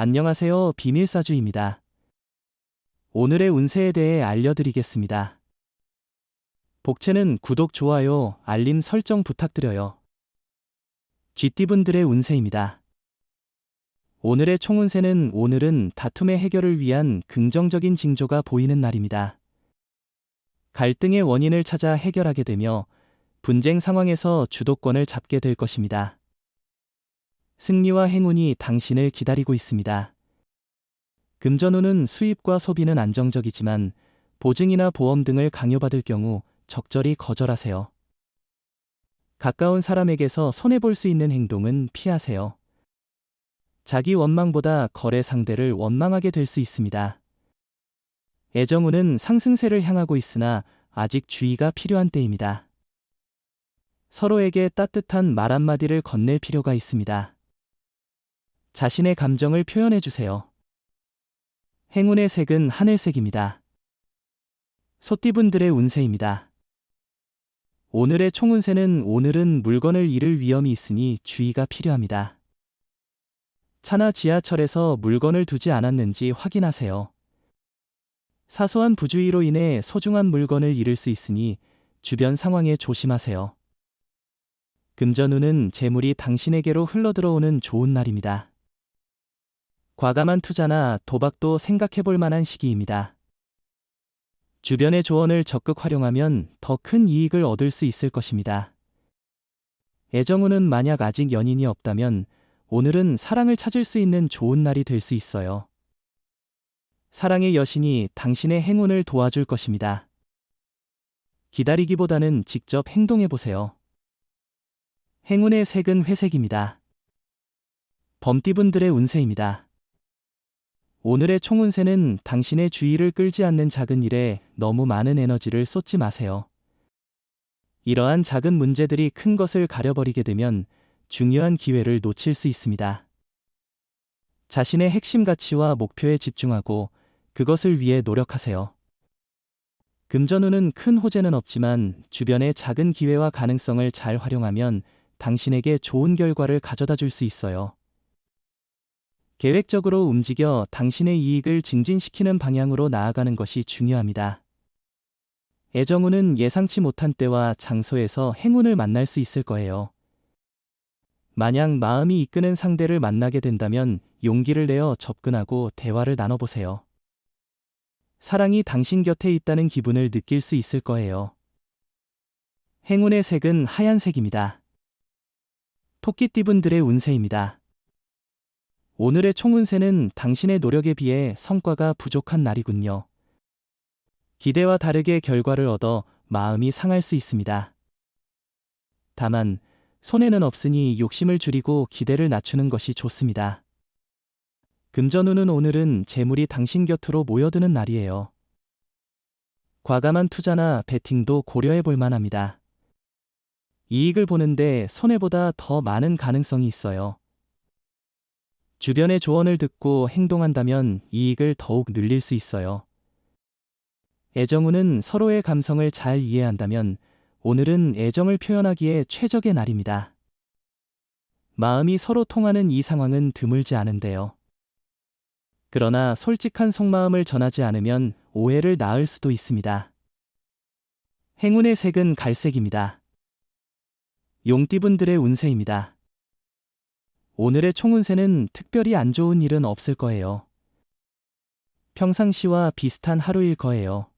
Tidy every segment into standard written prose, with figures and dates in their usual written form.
안녕하세요. 비밀사주입니다. 오늘의 운세에 대해 알려드리겠습니다. 복채는 구독, 좋아요, 알림 설정 부탁드려요. 쥐띠분들의 운세입니다. 오늘의 총운세는 오늘은 다툼의 해결을 위한 긍정적인 징조가 보이는 날입니다. 갈등의 원인을 찾아 해결하게 되며 분쟁 상황에서 주도권을 잡게 될 것입니다. 승리와 행운이 당신을 기다리고 있습니다. 금전운은 수입과 소비는 안정적이지만 보증이나 보험 등을 강요받을 경우 적절히 거절하세요. 가까운 사람에게서 손해볼 수 있는 행동은 피하세요. 자기 원망보다 거래 상대를 원망하게 될 수 있습니다. 애정운은 상승세를 향하고 있으나 아직 주의가 필요한 때입니다. 서로에게 따뜻한 말 한마디를 건넬 필요가 있습니다. 자신의 감정을 표현해 주세요. 행운의 색은 하늘색입니다. 소띠분들의 운세입니다. 오늘의 총운세는 오늘은 물건을 잃을 위험이 있으니 주의가 필요합니다. 차나 지하철에서 물건을 두지 않았는지 확인하세요. 사소한 부주의로 인해 소중한 물건을 잃을 수 있으니 주변 상황에 조심하세요. 금전운은 재물이 당신에게로 흘러들어오는 좋은 날입니다. 과감한 투자나 도박도 생각해 볼 만한 시기입니다. 주변의 조언을 적극 활용하면 더 큰 이익을 얻을 수 있을 것입니다. 애정운은 만약 아직 연인이 없다면 오늘은 사랑을 찾을 수 있는 좋은 날이 될 수 있어요. 사랑의 여신이 당신의 행운을 도와줄 것입니다. 기다리기보다는 직접 행동해 보세요. 행운의 색은 회색입니다. 범띠분들의 운세입니다. 오늘의 총운세는 당신의 주의를 끌지 않는 작은 일에 너무 많은 에너지를 쏟지 마세요. 이러한 작은 문제들이 큰 것을 가려버리게 되면 중요한 기회를 놓칠 수 있습니다. 자신의 핵심 가치와 목표에 집중하고 그것을 위해 노력하세요. 금전운은 큰 호재는 없지만 주변의 작은 기회와 가능성을 잘 활용하면 당신에게 좋은 결과를 가져다 줄 수 있어요. 계획적으로 움직여 당신의 이익을 증진시키는 방향으로 나아가는 것이 중요합니다. 애정운은 예상치 못한 때와 장소에서 행운을 만날 수 있을 거예요. 만약 마음이 이끄는 상대를 만나게 된다면 용기를 내어 접근하고 대화를 나눠보세요. 사랑이 당신 곁에 있다는 기분을 느낄 수 있을 거예요. 행운의 색은 하얀색입니다. 토끼띠분들의 운세입니다. 오늘의 총운세는 당신의 노력에 비해 성과가 부족한 날이군요. 기대와 다르게 결과를 얻어 마음이 상할 수 있습니다. 다만 손해는 없으니 욕심을 줄이고 기대를 낮추는 것이 좋습니다. 금전운은 오늘은 재물이 당신 곁으로 모여드는 날이에요. 과감한 투자나 베팅도 고려해 볼 만합니다. 이익을 보는데 손해보다 더 많은 가능성이 있어요. 주변의 조언을 듣고 행동한다면 이익을 더욱 늘릴 수 있어요. 애정운은 서로의 감성을 잘 이해한다면 오늘은 애정을 표현하기에 최적의 날입니다. 마음이 서로 통하는 이 상황은 드물지 않은데요. 그러나 솔직한 속마음을 전하지 않으면 오해를 낳을 수도 있습니다. 행운의 색은 갈색입니다. 용띠분들의 운세입니다. 오늘의 총운세는 특별히 안 좋은 일은 없을 거예요. 평상시와 비슷한 하루일 거예요.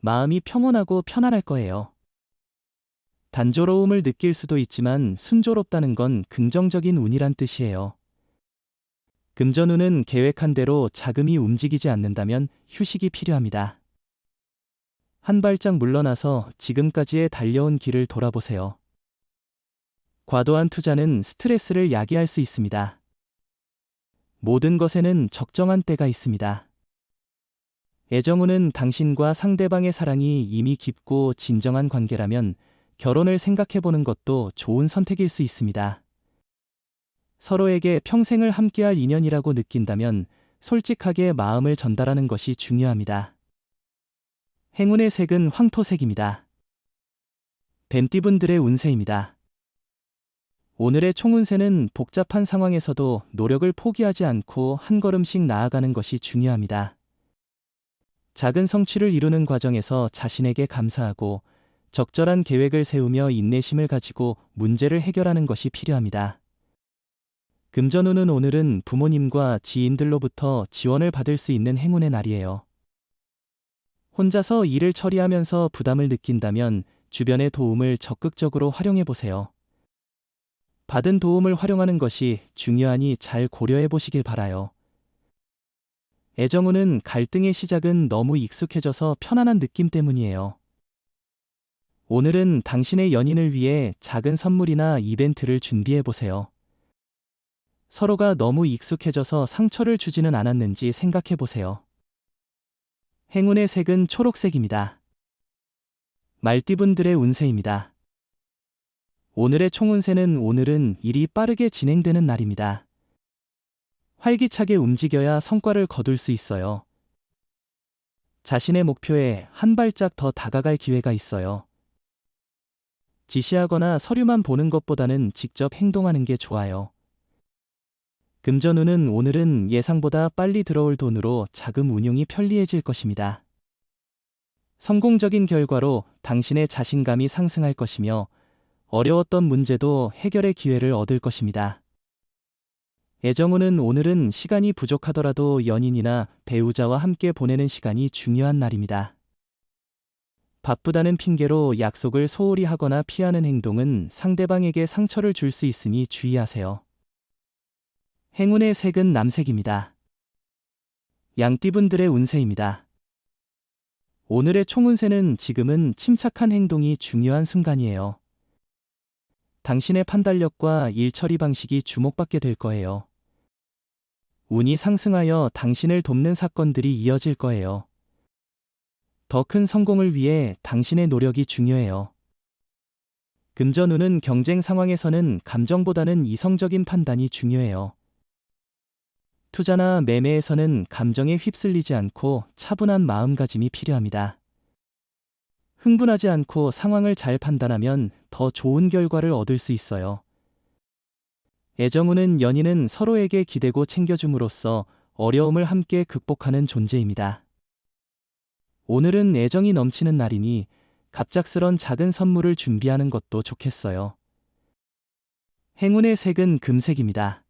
마음이 평온하고 편안할 거예요. 단조로움을 느낄 수도 있지만 순조롭다는 건 긍정적인 운이란 뜻이에요. 금전운은 계획한 대로 자금이 움직이지 않는다면 휴식이 필요합니다. 한 발짝 물러나서 지금까지의 달려온 길을 돌아보세요. 과도한 투자는 스트레스를 야기할 수 있습니다. 모든 것에는 적정한 때가 있습니다. 애정운은 당신과 상대방의 사랑이 이미 깊고 진정한 관계라면 결혼을 생각해보는 것도 좋은 선택일 수 있습니다. 서로에게 평생을 함께할 인연이라고 느낀다면 솔직하게 마음을 전달하는 것이 중요합니다. 행운의 색은 황토색입니다. 뱀띠분들의 운세입니다. 오늘의 총운세는 복잡한 상황에서도 노력을 포기하지 않고 한 걸음씩 나아가는 것이 중요합니다. 작은 성취를 이루는 과정에서 자신에게 감사하고 적절한 계획을 세우며 인내심을 가지고 문제를 해결하는 것이 필요합니다. 금전운은 오늘은 부모님과 지인들로부터 지원을 받을 수 있는 행운의 날이에요. 혼자서 일을 처리하면서 부담을 느낀다면 주변의 도움을 적극적으로 활용해 보세요. 받은 도움을 활용하는 것이 중요하니 잘 고려해 보시길 바라요. 애정운은 갈등의 시작은 너무 익숙해져서 편안한 느낌 때문이에요. 오늘은 당신의 연인을 위해 작은 선물이나 이벤트를 준비해 보세요. 서로가 너무 익숙해져서 상처를 주지는 않았는지 생각해 보세요. 행운의 색은 초록색입니다. 말띠분들의 운세입니다. 오늘의 총운세는 오늘은 일이 빠르게 진행되는 날입니다. 활기차게 움직여야 성과를 거둘 수 있어요. 자신의 목표에 한 발짝 더 다가갈 기회가 있어요. 지시하거나 서류만 보는 것보다는 직접 행동하는 게 좋아요. 금전운은 오늘은 예상보다 빨리 들어올 돈으로 자금 운용이 편리해질 것입니다. 성공적인 결과로 당신의 자신감이 상승할 것이며 어려웠던 문제도 해결의 기회를 얻을 것입니다. 애정운은 오늘은 시간이 부족하더라도 연인이나 배우자와 함께 보내는 시간이 중요한 날입니다. 바쁘다는 핑계로 약속을 소홀히 하거나 피하는 행동은 상대방에게 상처를 줄 수 있으니 주의하세요. 행운의 색은 남색입니다. 양띠분들의 운세입니다. 오늘의 총운세는 지금은 침착한 행동이 중요한 순간이에요. 당신의 판단력과 일 처리 방식이 주목받게 될 거예요. 운이 상승하여 당신을 돕는 사건들이 이어질 거예요. 더 큰 성공을 위해 당신의 노력이 중요해요. 금전운은 경쟁 상황에서는 감정보다는 이성적인 판단이 중요해요. 투자나 매매에서는 감정에 휩쓸리지 않고 차분한 마음가짐이 필요합니다. 흥분하지 않고 상황을 잘 판단하면 더 좋은 결과를 얻을 수 있어요. 애정운은 연인은 서로에게 기대고 챙겨줌으로써 어려움을 함께 극복하는 존재입니다. 오늘은 애정이 넘치는 날이니 갑작스런 작은 선물을 준비하는 것도 좋겠어요. 행운의 색은 금색입니다.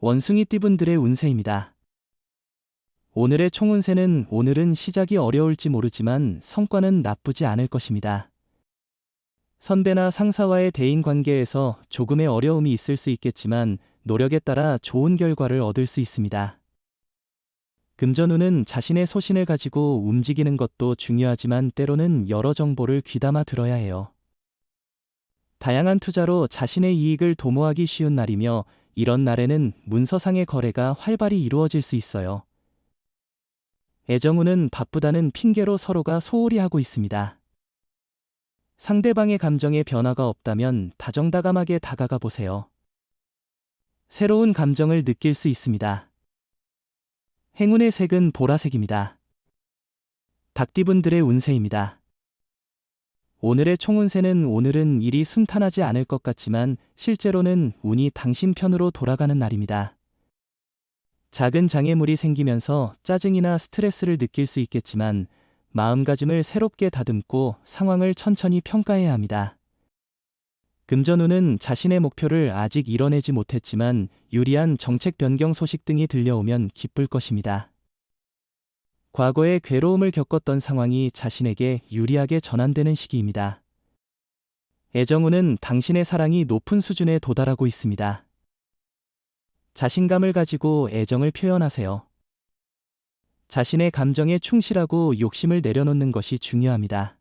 원숭이띠분들의 운세입니다. 오늘의 총운세는 오늘은 시작이 어려울지 모르지만 성과는 나쁘지 않을 것입니다. 선배나 상사와의 대인 관계에서 조금의 어려움이 있을 수 있겠지만 노력에 따라 좋은 결과를 얻을 수 있습니다. 금전운은 자신의 소신을 가지고 움직이는 것도 중요하지만 때로는 여러 정보를 귀담아 들어야 해요. 다양한 투자로 자신의 이익을 도모하기 쉬운 날이며 이런 날에는 문서상의 거래가 활발히 이루어질 수 있어요. 애정운은 바쁘다는 핑계로 서로가 소홀히 하고 있습니다. 상대방의 감정에 변화가 없다면 다정다감하게 다가가 보세요. 새로운 감정을 느낄 수 있습니다. 행운의 색은 보라색입니다. 닭띠분들의 운세입니다. 오늘의 총운세는 오늘은 일이 순탄하지 않을 것 같지만 실제로는 운이 당신 편으로 돌아가는 날입니다. 작은 장애물이 생기면서 짜증이나 스트레스를 느낄 수 있겠지만 마음가짐을 새롭게 다듬고 상황을 천천히 평가해야 합니다. 금전운은 자신의 목표를 아직 이뤄내지 못했지만 유리한 정책 변경 소식 등이 들려오면 기쁠 것입니다. 과거에 괴로움을 겪었던 상황이 자신에게 유리하게 전환되는 시기입니다. 애정운은 당신의 사랑이 높은 수준에 도달하고 있습니다. 자신감을 가지고 애정을 표현하세요. 자신의 감정에 충실하고 욕심을 내려놓는 것이 중요합니다.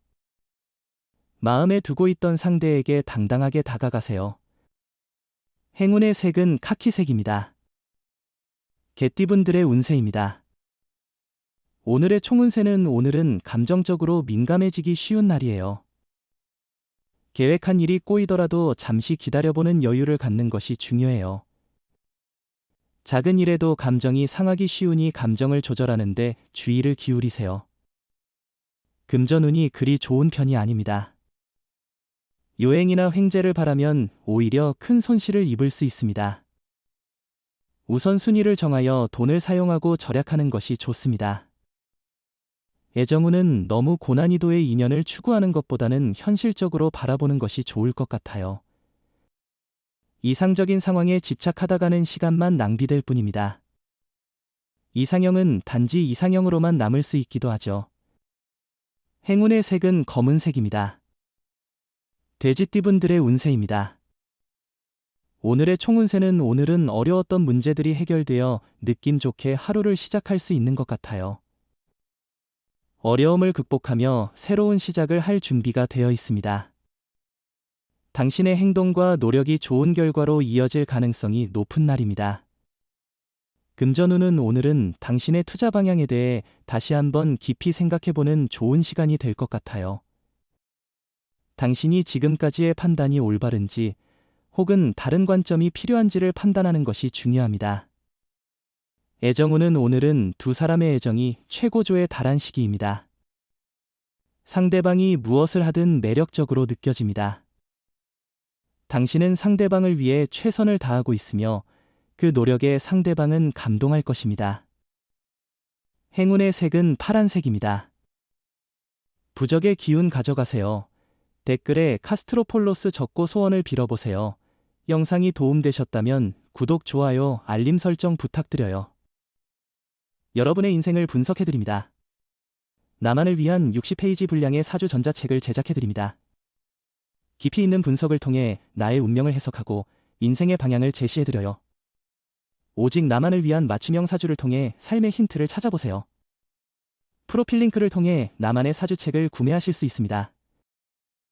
마음에 두고 있던 상대에게 당당하게 다가가세요. 행운의 색은 카키색입니다. 개띠분들의 운세입니다. 오늘의 총운세는 오늘은 감정적으로 민감해지기 쉬운 날이에요. 계획한 일이 꼬이더라도 잠시 기다려보는 여유를 갖는 것이 중요해요. 작은 일에도 감정이 상하기 쉬우니 감정을 조절하는데 주의를 기울이세요. 금전운이 그리 좋은 편이 아닙니다. 요행이나 횡재를 바라면 오히려 큰 손실을 입을 수 있습니다. 우선순위를 정하여 돈을 사용하고 절약하는 것이 좋습니다. 애정운은 너무 고난이도의 인연을 추구하는 것보다는 현실적으로 바라보는 것이 좋을 것 같아요. 이상적인 상황에 집착하다가는 시간만 낭비될 뿐입니다. 이상형은 단지 이상형으로만 남을 수 있기도 하죠. 행운의 색은 검은색입니다. 돼지띠분들의 운세입니다. 오늘의 총운세는 오늘은 어려웠던 문제들이 해결되어 느낌 좋게 하루를 시작할 수 있는 것 같아요. 어려움을 극복하며 새로운 시작을 할 준비가 되어 있습니다. 당신의 행동과 노력이 좋은 결과로 이어질 가능성이 높은 날입니다. 금전운은 오늘은 당신의 투자 방향에 대해 다시 한번 깊이 생각해보는 좋은 시간이 될 것 같아요. 당신이 지금까지의 판단이 올바른지 혹은 다른 관점이 필요한지를 판단하는 것이 중요합니다. 애정운은 오늘은 두 사람의 애정이 최고조에 달한 시기입니다. 상대방이 무엇을 하든 매력적으로 느껴집니다. 당신은 상대방을 위해 최선을 다하고 있으며 그 노력에 상대방은 감동할 것입니다. 행운의 색은 파란색입니다. 부적의 기운 가져가세요. 댓글에 카스트로폴로스 적고 소원을 빌어보세요. 영상이 도움되셨다면 구독, 좋아요, 알림 설정 부탁드려요. 여러분의 인생을 분석해드립니다. 나만을 위한 60페이지 분량의 사주 전자책을 제작해드립니다. 깊이 있는 분석을 통해 나의 운명을 해석하고 인생의 방향을 제시해드려요. 오직 나만을 위한 맞춤형 사주를 통해 삶의 힌트를 찾아보세요. 프로필 링크를 통해 나만의 사주책을 구매하실 수 있습니다.